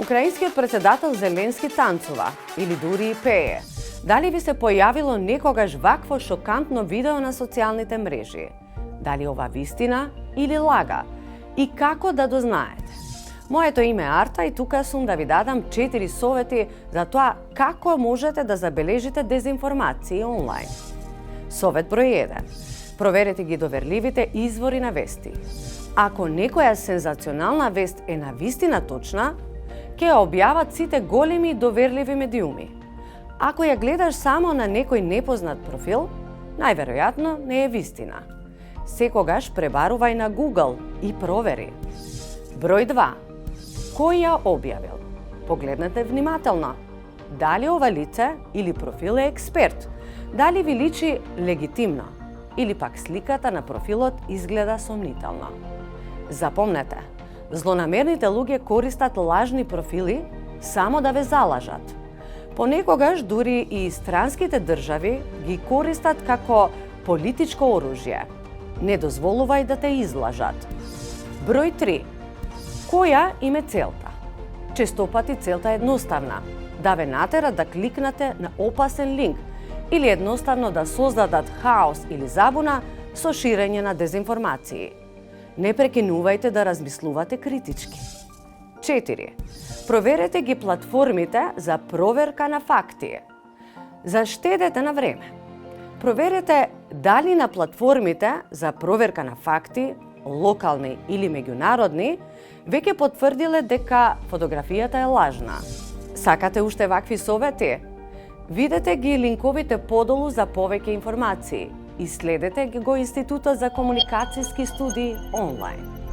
Украинскиот председател Зеленски танцува или дури и пее. Дали ви се појавило некогаш вакво шокантно видео на социјалните мрежи? Дали ова вистина или лага? И како да дознаете? Моето име е Арта и тука сум да ви дадам 4 совети за тоа како можете да забележите дезинформации онлайн. Совет број 1. Проверете ги доверливите извори на вести. Ако некоја сензационална вест е навистина точна, ќе ја објават сите големи и доверливи медиуми. Ако ја гледаш само на некој непознат профил, најверојатно не е вистина. Секогаш пребарувај на Google и провери. Број 2. Кој ја објавил? Погледнете внимателно. Дали ова лице или профил е експерт? Дали ви личи легитимно? Или пак сликата на профилот изгледа сомнително? Запомнете, злонамерните луѓе користат лажни профили само да ве залажат. Понекогаш дури и странските држави ги користат како политичко оружје. Не дозволувај да те излажат. Број 3. Која им е целта? Честопати целта е едноставна – да ве натерат да кликнете на опасен линк или едноставно да создадат хаос или забуна со ширење на дезинформации. Не прекинувајте да размислувате критички. 4. Проверете ги платформите за проверка на факти. Заштедете на време. Проверете дали на платформите за проверка на факти, локални или меѓународни, веќе потврдиле дека фотографијата е лажна. Сакате уште вакви совети? Видете ги линковите подолу за повеќе информации и следете го Институтот за комуникацијски студии онлайн.